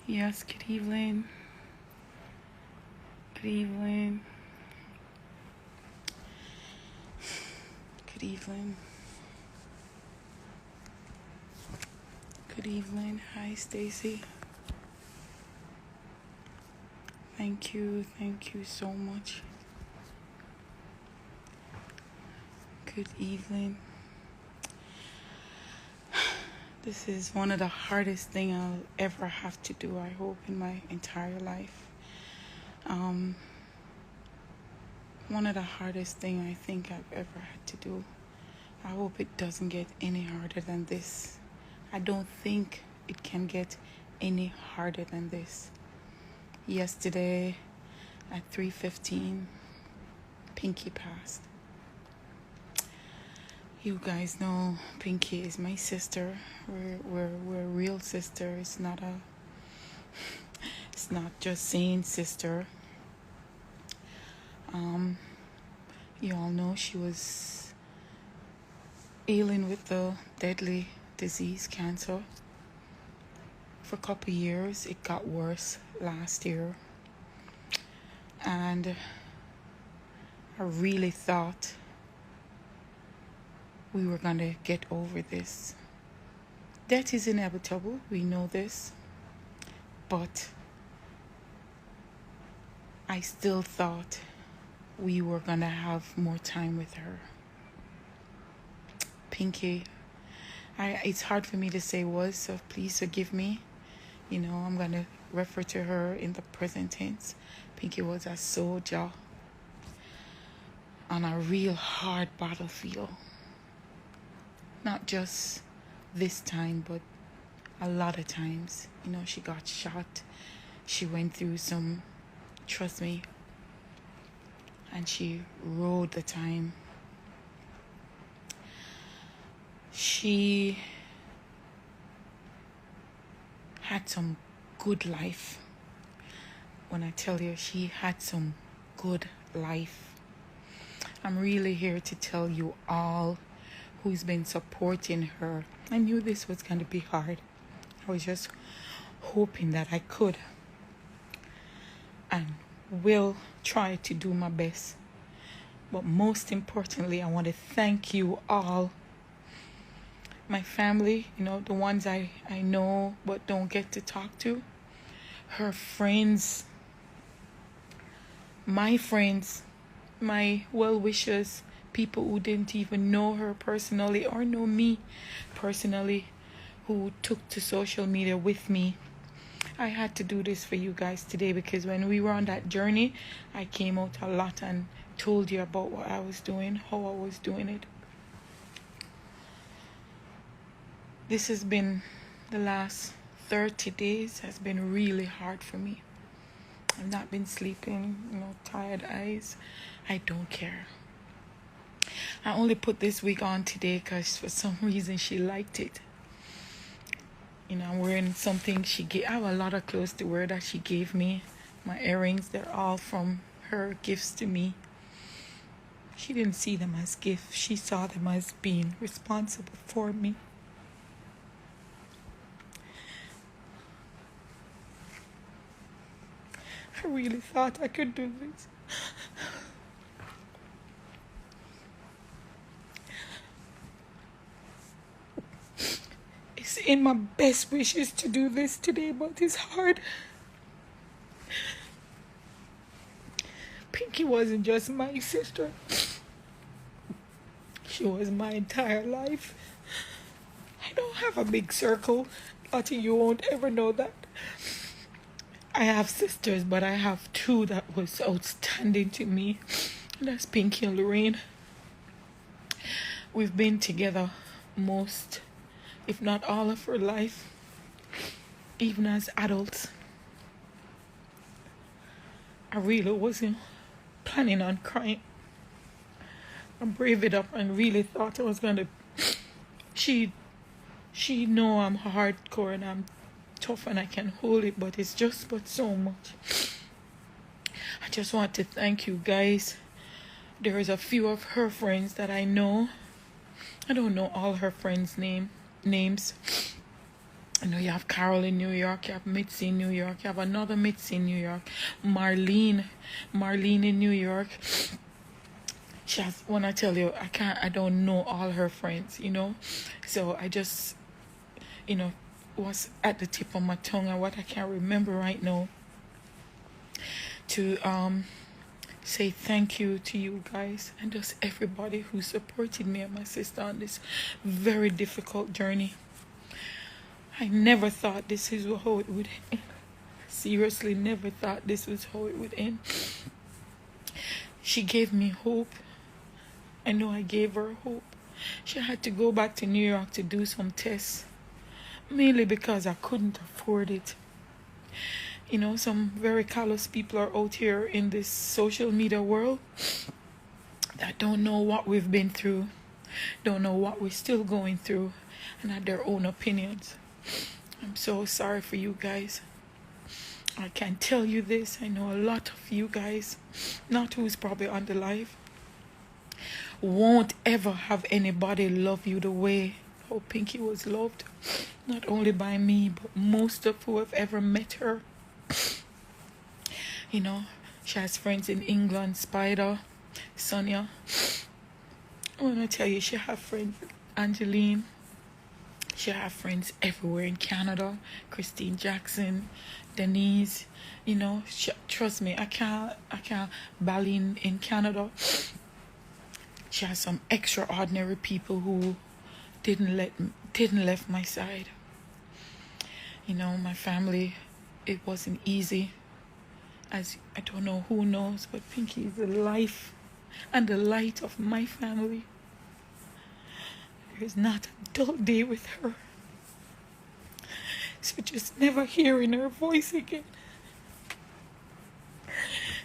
Yes, good evening. Good evening. Good evening. Good evening. Hi, Stacy. Thank you. Thank you so much. Good evening. This is one of the hardest things I'll ever have to do, I hope, in my entire life. One of the hardest things I think I've ever had to do. I hope it doesn't get any harder than this. I don't think it can get any harder than this. Yesterday at 3:15, Pinky passed. You guys know Pinky is my sister. We're real sisters. It's not just saying sister. You all know she was ailing with the deadly disease, cancer. For a couple of years, it got worse last year. And I really thought we were going to get over this. Death is inevitable, we know this. But I still thought we were going to have more time with her. Pinky, it's hard for me to say was, so please forgive me. You know, I'm going to refer to her in the present tense. Pinky was a soldier on a real hard battlefield. Not just this time, but a lot of times. You know, she got shot. She went through some, trust me, and she rode the time. She had some good life. When I tell you she had some good life, I'm really here to tell you all who's been supporting her. I knew this was going to be hard. I was just hoping that I could and will try to do my best. But most importantly, I want to thank you all. My family, you know, the ones I know but don't get to talk to. Her friends, my well-wishers, people who didn't even know her personally or know me personally, who took to social media with me. I had to do this for you guys today because when we were on that journey, I came out a lot and told you about what I was doing, how I was doing it. This has been, the last 30 days has been really hard for me. I've not been sleeping, you know, tired eyes. I don't care. I only put this wig on today because for some reason she liked it. You know, I'm wearing something I have a lot of clothes to wear that she gave me. My earrings, they're all from her gifts to me. She didn't see them as gifts. She saw them as being responsible for me. I really thought I could do this. It's in my best wishes to do this today, but it's hard. Pinky wasn't just my sister. She was my entire life. I don't have a big circle. A lot of you won't ever know that. I have sisters, but I have two that was outstanding to me. That's Pinky and Lorraine. We've been together most, if not all of her life, even as adults. I really wasn't planning on crying. I braved it up and really thought I was gonna. She know I'm hardcore and I'm tough and I can hold it, but it's just but so much. I just want to thank you guys. There is a few of her friends that I know. I don't know all her friends' names, You know, you have Carol in New York, you have Mitzi in New York, you have another Mitzi in New York, Marlene in New York. She has, when I tell you, I don't know all her friends, you know. So I just, you know, was at the tip of my tongue, and what I can't remember right now, to say thank you to you guys and just everybody who supported me and my sister on this very difficult journey. I never thought this is how it would end. Seriously, never thought this was how it would end. She gave me hope. I know I gave her hope. She had to go back to New York to do some tests, mainly because I couldn't afford it. You know, some very callous people are out here in this social media world that don't know what we've been through, don't know what we're still going through, and have their own opinions. I'm so sorry for you guys. I can tell you this, I know a lot of you guys, not who's probably on the live, won't ever have anybody love you the way how Pinky was loved. Not only by me, but most of who have ever met her. You know, she has friends in England, Spider, Sonia. I want to tell you, she has friends, Angeline. She has friends everywhere in Canada. Christine Jackson, Denise. You know, trust me, I can't Balin in Canada. She has some extraordinary people who didn't left my side. You know, my family, it wasn't easy. As I don't know who knows, but Pinky is the life and the light of my family. There is not a dull day with her. So just never hearing her voice again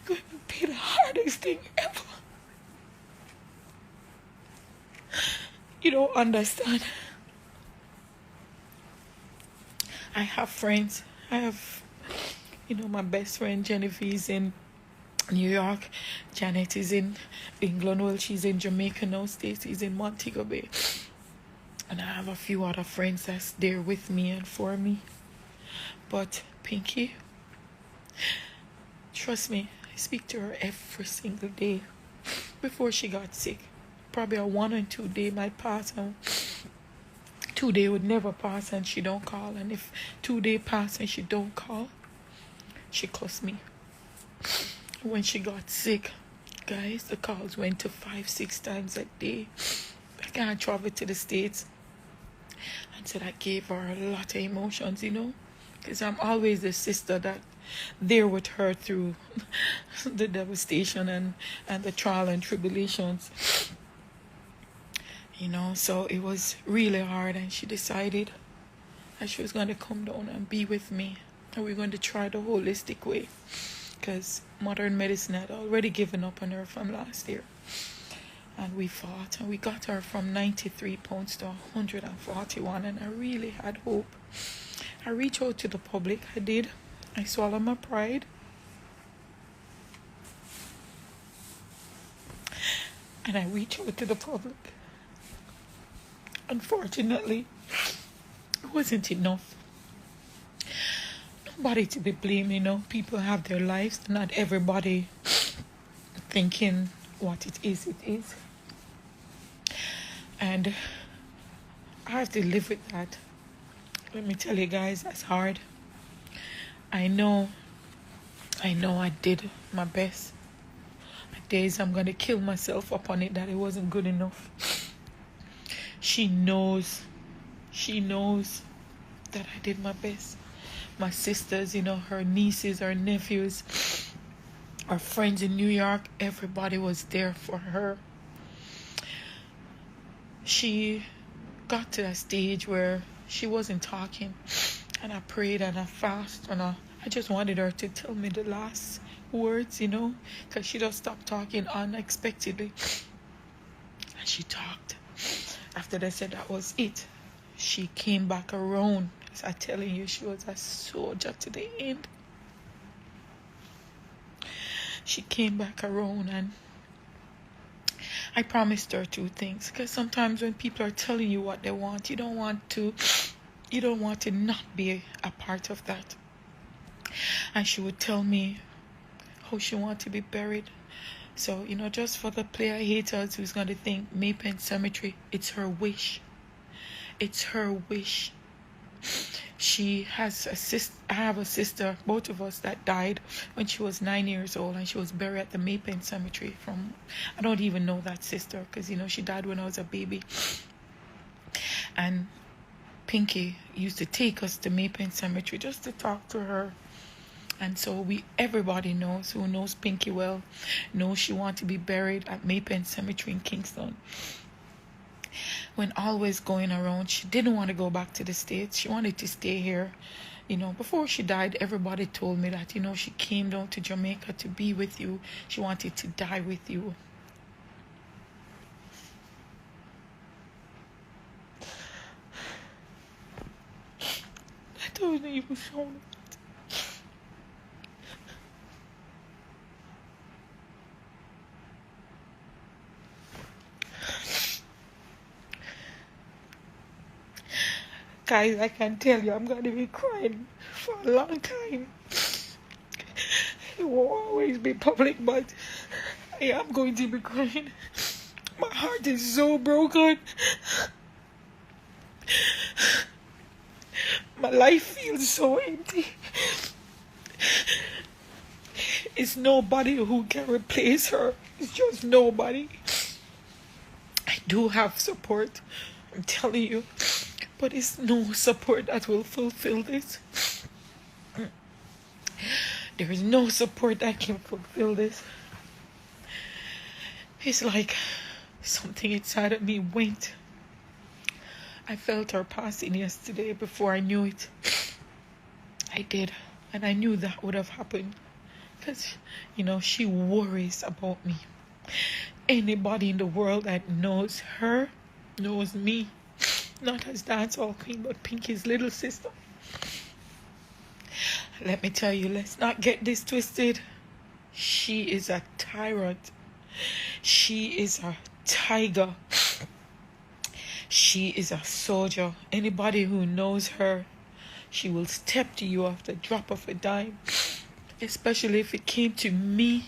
going to be the hardest thing ever. You don't understand. I have friends. I have, you know, my best friend Genevieve's in New York. Janet is in England. Well, she's in Jamaica now. Stacey's in Montego Bay. And I have a few other friends that's there with me and for me. But Pinky, trust me, I speak to her every single day. Before she got sick, probably a 1 or 2 day might pass, and 2 day would never pass and she don't call. And if 2 day pass and she don't call, she cuss me. When she got sick, guys, the calls went to 5-6 times a day. I can't travel to the States. And so that gave her a lot of emotions, you know, because I'm always the sister that there with her through the devastation and the trial and tribulations. You know, so it was really hard, and she decided that she was going to come down and be with me, and we're going to try the holistic way, because modern medicine had already given up on her from last year. And we fought, and we got her from 93 pounds to 141, and I really had hope. I reached out to the public, I did. I swallowed my pride. And I reached out to the public. Unfortunately, it wasn't enough. Nobody to be blamed, you know. People have their lives, not everybody thinking what it is. And I have to live with that. Let me tell you guys, that's hard. I know I did my best. At days I'm going to kill myself upon it that it wasn't good enough. She knows that I did my best. My sisters, you know, her nieces, her nephews, our friends in New York, everybody was there for her. She got to a stage where she wasn't talking, and I prayed and I fasted, and I just wanted her to tell me the last words, you know, because she just stopped talking unexpectedly. And she talked. After they said that was it, she came back around. As I'm telling you, she was a soldier to the end. She came back around, and I promised her 2 things, because sometimes when people are telling you what they want, you don't want to You don't want to not be a part of that. And she would tell me how she wanted to be buried. So, just for the player haters who's going to think Maypen Cemetery, it's her wish. It's her wish. She has a sister. I have a sister, both of us, that died when she was 9 years old, and she was buried at the Maypen Cemetery. I don't even know that sister, because she died when I was a baby. And Pinky used to take us to Maypen Cemetery just to talk to her. And so everybody knows, who knows Pinky well, knows she wanted to be buried at Maypen Cemetery in Kingston. When always going around, she didn't want to go back to the States. She wanted to stay here. Before she died, everybody told me that, she came down to Jamaica to be with you. She wanted to die with you. I don't even know. Guys, I can tell you, I'm going to be crying for a long time. It won't always be public, but I am going to be crying. My heart is so broken. My life feels so empty. It's nobody who can replace her. It's just nobody. I do have support, I'm telling you. But it's no support that will fulfill this. There is no support that can fulfill this. It's like something inside of me went. I felt her passing yesterday before I knew it. I did. And I knew that would have happened. Because, she worries about me. Anybody in the world that knows her knows me. Not as dancehall queen, but Pinky's little sister. Let me tell you, let's not get this twisted. She is a tyrant. She is a tiger. She is a soldier. Anybody who knows her, she will step to you off the drop of a dime. Especially if it came to me.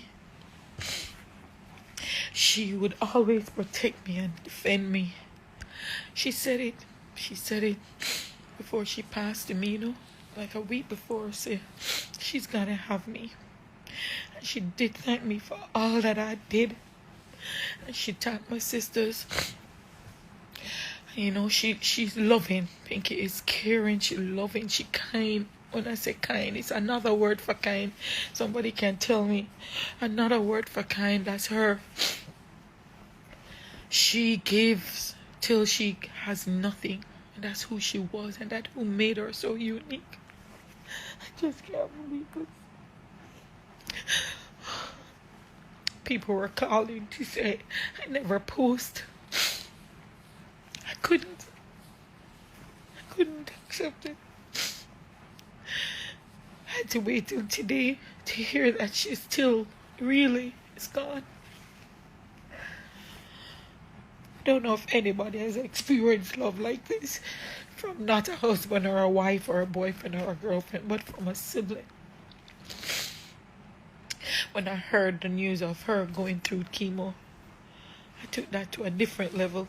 She would always protect me and defend me. She said it before she passed to me, like a week before, say she's gonna have me. And she did thank me for all that I did. And she thanked my sisters. She's loving. Pinky is caring, she's loving, she kind. When I say kind, it's another word for kind. Somebody can tell me another word for kind, that's her. She gives till she has nothing, and that's who she was, and that's who made her so unique. I just can't believe it. People were calling to say I never post. I couldn't accept it. I had to wait till today to hear that she still really is gone. I don't know if anybody has experienced love like this from not a husband or a wife or a boyfriend or a girlfriend, but from a sibling. When I heard the news of her going through chemo, I took that to a different level.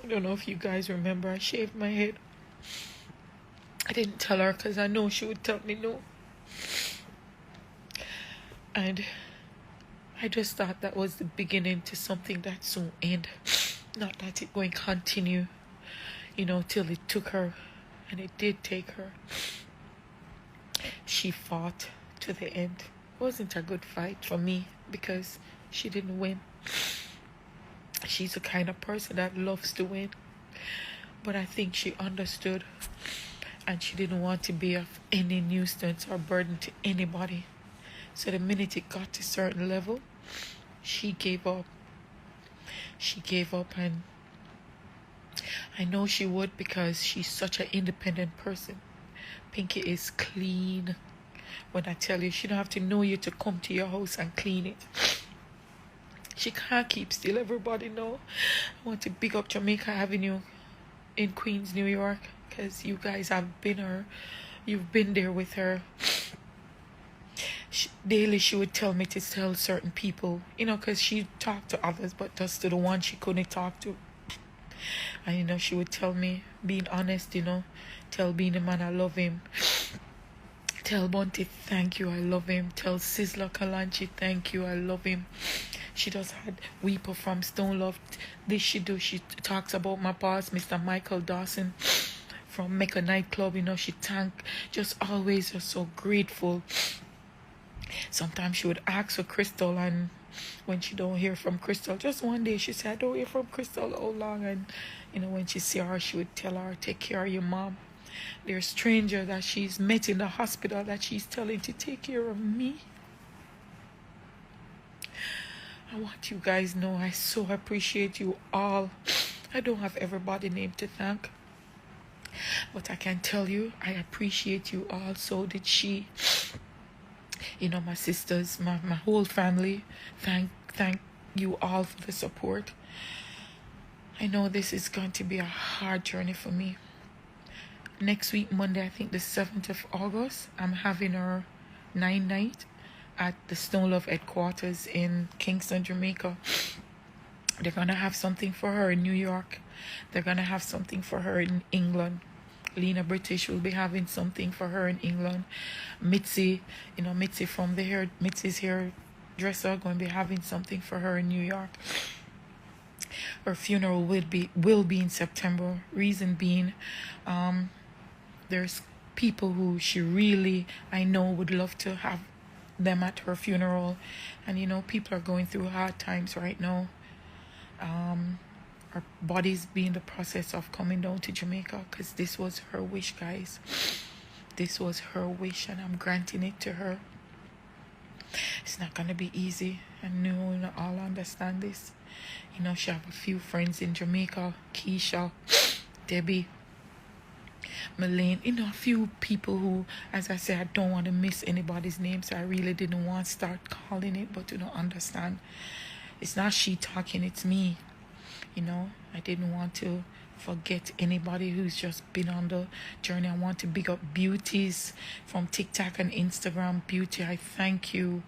I don't know if you guys remember, I shaved my head. I didn't tell her because I know she would tell me no. And I just thought that was the beginning to something that soon end. Not that it going to continue, till it took her. And it did take her. She fought to the end. It wasn't a good fight for me because she didn't win. She's the kind of person that loves to win. But I think she understood. And she didn't want to be of any nuisance or burden to anybody. So the minute it got to a certain level, she gave up. She gave up, and I know she would because she's such an independent person. Pinky is clean. When I tell you, she don't have to know you to come to your house and clean it. She can't keep still. Everybody know. I want to big up Jamaica Avenue in Queens, New York. because you guys have been her. You've been there with her. Daily she would tell me to tell certain people, because she talked to others, but just to the one she couldn't talk to. And she would tell me, being honest, tell Beenie man I love him. Tell Bunty thank you, I love him. Tell Sizzler Kalanchi thank you, I love him. She just had Weeper from Stone Love. This she do. She talks about my boss, Mr. Michael Dawson from Mecca Nightclub. She just always just so grateful. Sometimes she would ask for Crystal, and when she don't hear from Crystal, just one day she said, I don't hear from Crystal how long, and when she see her, she would tell her, take care of your mom. There's stranger that she's met in the hospital that she's telling to take care of me. I want you guys to know I so appreciate you all. I don't have everybody name to thank, but I can tell you I appreciate you all. So did she. My sisters, my whole family. Thank you all for the support. I know this is going to be a hard journey for me. Next week, Monday, I think the 7th of August, I'm having her 9 night at the Stone Love headquarters in Kingston, Jamaica. They're going to have something for her in New York. They're going to have something for her in England. Lena British will be having something for her in England. Mitzi, Mitzi from Mitzi's hairdresser, going to be having something for her in New York. Her funeral will be in September. Reason being, there's people who she really, I know, would love to have them at her funeral, and people are going through hard times right now. Her body's be in the process of coming down to Jamaica, because this was her wish, guys. This was her wish, and I'm granting it to her. It's not gonna be easy, and no, all understand this. She have a few friends in Jamaica, Keisha, Debbie, Malane, a few people who, as I said, I don't want to miss anybody's name, so I really didn't want to start calling it, but understand, it's not she talking, it's me. I didn't want to forget anybody who's just been on the journey. I want to big up Beauties from TikTok and Instagram. Beauty, I thank you.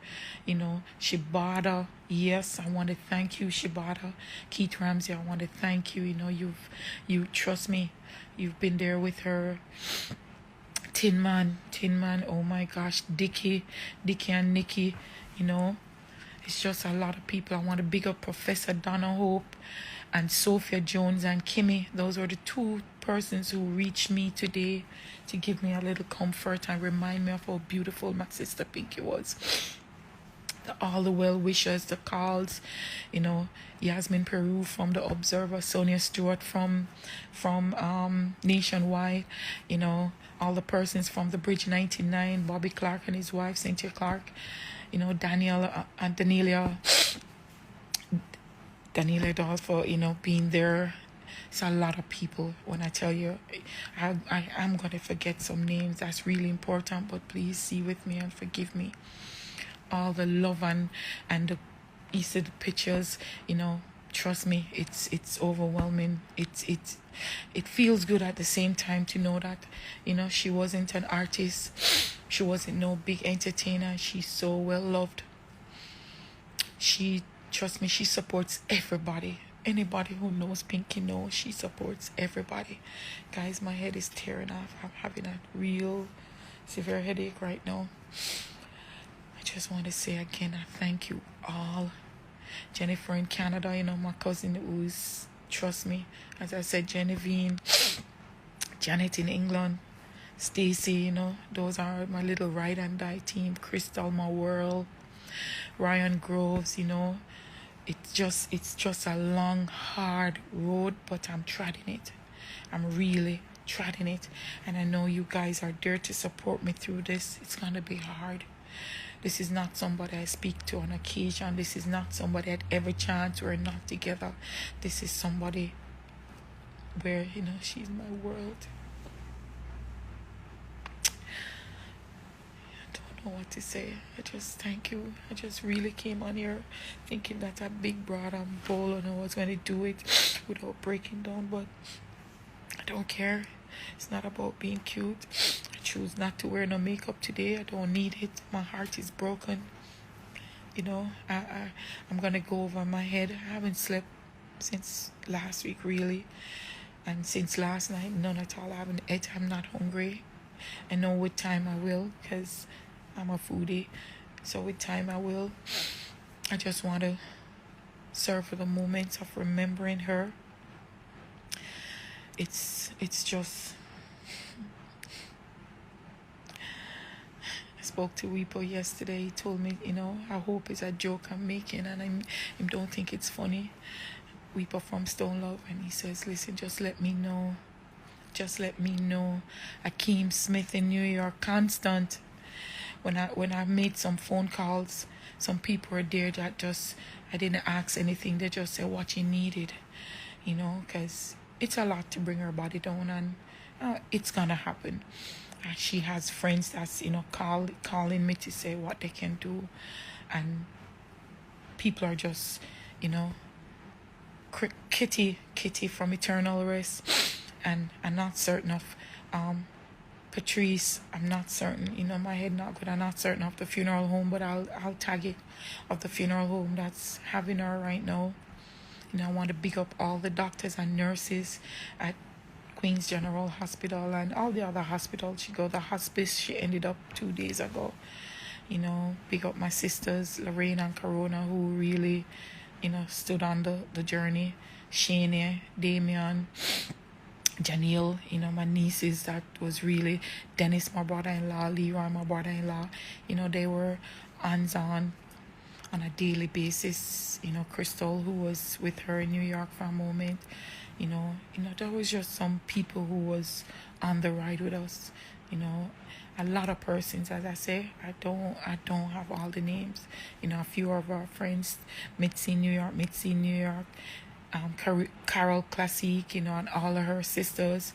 Shibata, yes, I want to thank you, Shibata. Keith Ramsey, I want to thank you. You trust me, you've been there with her. Tin Man, oh my gosh, Dickie and Nikki, it's just a lot of people. I want to big up Professor Donna Hope and Sophia Jones and Kimmy. Those were the 2 persons who reached me today to give me a little comfort and remind me of how beautiful my sister Pinky was. All the well wishers, the calls, Yasmin Peru from the Observer, Sonia Stewart from Nationwide, all the persons from the Bridge 99, Bobby Clark and his wife Cynthia Clark, Daniela and Daniela Adolfo, being there. It's a lot of people. When I tell you, I am going to forget some names. That's really important, but please see with me and forgive me. All the love and the Easter pictures, trust me, it's overwhelming. It feels good at the same time to know that, she wasn't an artist. She wasn't no big entertainer. She's so well loved. Trust me, she supports everybody. Anybody who knows Pinky knows she supports everybody. Guys, my head is tearing off. I'm having a real severe headache right now. I just want to say again, I thank you all. Jennifer in Canada, my cousin who's, trust me, as I said, Genevieve, Janet in England, Stacy, those are my little ride and die team. Crystal, my world, Ryan Groves, it's just a long, hard road, but I'm treading it. I'm really treading it, and I know you guys are there to support me through this. It's gonna be hard. This is not somebody I speak to on occasion. This is not somebody at every chance we're not together. This is somebody where, she's my world. I don't know what to say. I just thank you. I just really came on here thinking that a big brother bowl and I was going to do it without breaking down, but I don't care. It's not about being cute. I choose not to wear no makeup today. I don't need it. My heart is broken. You know, I'm gonna go over my head. I haven't slept since last week, really. And since last night, none at all. I haven't ate. I'm not hungry. I know with time I will, because I'm a foodie. So with time I will. I just want to serve for the moments of remembering her. It's just... I spoke to Weepo yesterday. He told me, I hope it's a joke I'm making, and I don't think it's funny. Weepo from Stone Love, and he says, listen, just let me know. Just let me know. Akeem Smith in New York, constant. When I made some phone calls, some people were there that just, I didn't ask anything. They just said what you needed, because it's a lot to bring her body down, and it's gonna happen. She has friends that's, calling me to say what they can do, and people are just, Kitty from Eternal Rest, and I'm not certain of Patrice. I'm not certain, my head not good. I'm not certain of the funeral home, but I'll tag it of the funeral home that's having her right now. I want to big up all the doctors and nurses at Queen's General Hospital and all the other hospitals she go. The hospice she ended up 2 days ago. Big up my sisters Lorraine and Corona, who really stood on the journey. Shania, Damian, Janelle, my nieces, that was really Dennis, my brother-in-law, Leroy, my brother-in-law, they were hands-on on a daily basis. Crystal, who was with her in New York for a moment, there was just some people who was on the ride with us, a lot of persons. As I say, I don't have all the names. A few of our friends, Mitzi New York, Carol Classic, and all of her sisters.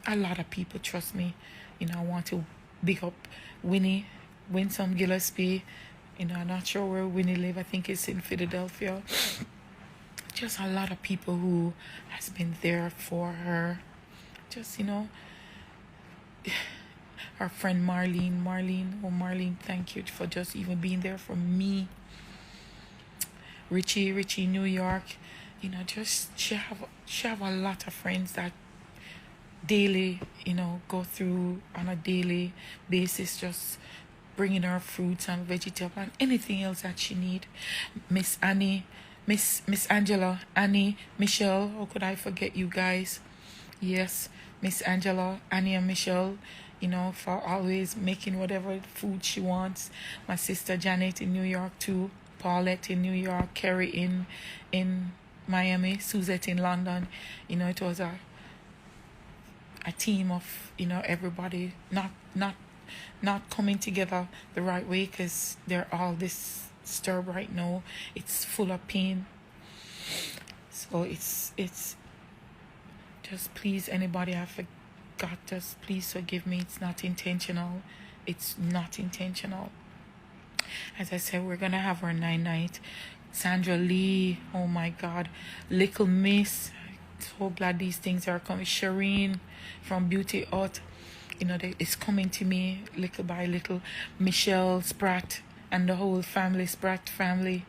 A lot of people, trust me. I want to big up Winsome Gillespie. I'm not sure where Winnie live. I think it's in Philadelphia. Just a lot of people who has been there for her. Just, our friend Marlene, thank you for just even being there for me. Richie, New York, just she have a lot of friends that daily, go through on a daily basis, just bringing her fruits and vegetables and anything else that she need. Miss Annie, Miss Angela, Annie, Michelle, how could I forget you guys? Yes, Miss Angela, Annie and Michelle, for always making whatever food she wants. My sister Janet in New York too, Paulette in New York, Kerry in Miami, Suzette in London. It was a team of, everybody not coming together the right way, because they're all disturbed right now. It's full of pain. So it's just, please, anybody I forgot, just please forgive me. It's not intentional. As I said, we're gonna have our 9-night. Sandra Lee, oh my God, Little Miss, so glad these things are coming. Shireen from Beauty Hut, it's coming to me little by little. Michelle Spratt and the whole family, Spratt family,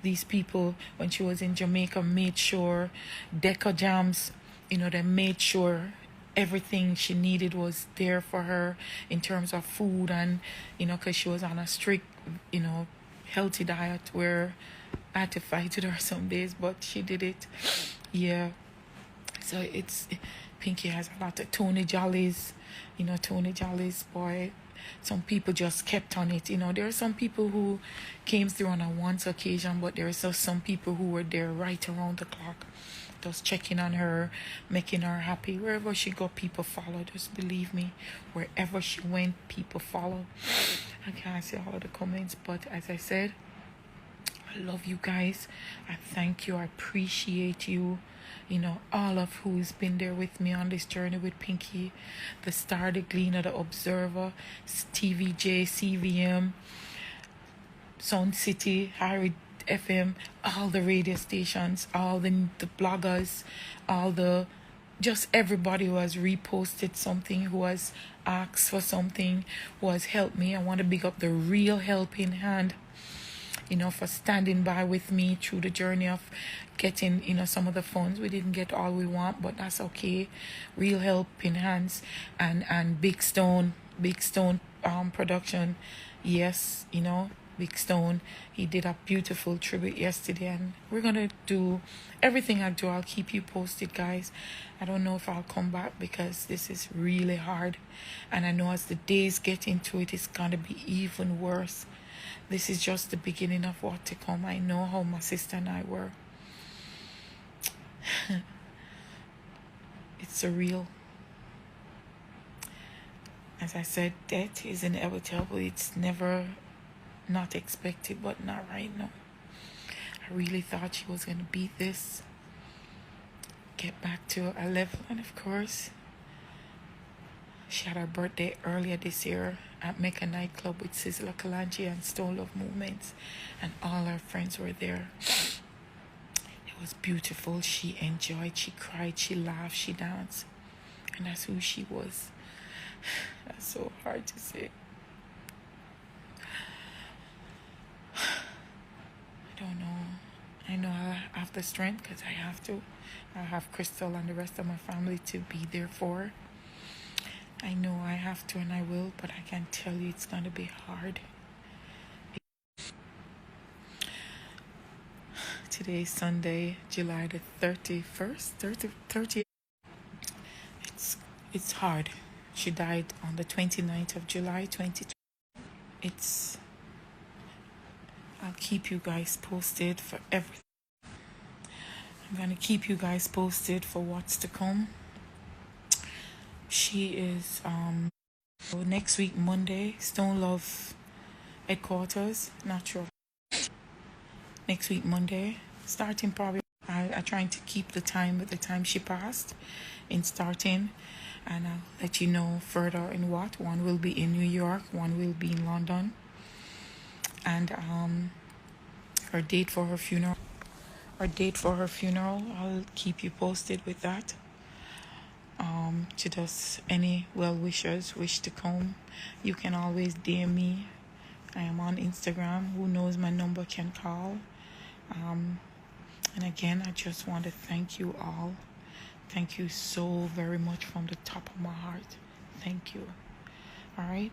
these people, when she was in Jamaica, made sure Deca Jams, they made sure everything she needed was there for her in terms of food, and because she was on a strict healthy diet where I had to fight with her some days, but she did it. Yeah, so Pinky has a lot of Tony Jolly's, boy. Some people just kept on it. There are some people who came through on a once occasion, but there are also some people who were there right around the clock, just checking on her, making her happy. Wherever she go, people follow. Just believe me, wherever she went, people follow. I can't see all of the comments, but as I said, I love you guys. I thank you. I appreciate you. All of who's been there with me on this journey with Pinky, the Star, the Gleaner, the Observer, TVJ, CVM, Sound City, Harry FM, all the radio stations, all the bloggers, all the just everybody who has reposted something, who has asked for something, who has helped me. I want to big up the real helping hand, for standing by with me through the journey of getting, some of the funds. We didn't get all we want, but that's okay. Real helping hands and Big Stone production. Yes, Big Stone. He did a beautiful tribute yesterday, and we're gonna do everything I do. I'll keep you posted, guys. I don't know if I'll come back because this is really hard, and I know as the days get into it, it's gonna be even worse. This is just the beginning of what to come. I know how my sister and I were. It's surreal. As I said, death is inevitable. It's never not expected, but not right now. I really thought she was going to beat this, get back to a level, and of course, she had her birthday earlier this year at Mecca nightclub with Sizzla Kalonji and Stone Love Movements, and all her friends were there. It was beautiful. She enjoyed, she cried, she laughed, she danced, and that's who she was. That's so hard to say. I don't know. I know I have the strength because I have to. I have Crystal and the rest of my family to be there for. I know I have to and I will, but I can tell you it's going to be hard. Today is Sunday, July the 31st, 30. It's hard. She died on the 29th of July, 2020. I'll keep you guys posted for everything. I'm going to keep you guys posted for what's to come. She is, next week, Monday, Stone Love headquarters, not sure. Next week, Monday, starting probably, I'm trying to keep the time with the time she passed in starting, and I'll let you know further in what. One will be in New York, one will be in London, and her date for her funeral. I'll keep you posted with that. To just any well-wishers wish to come, you can always DM me. I am on Instagram. Who knows, my number can call. And again, I just want to thank you all. Thank you so very much from the top of my heart. Thank you. All right.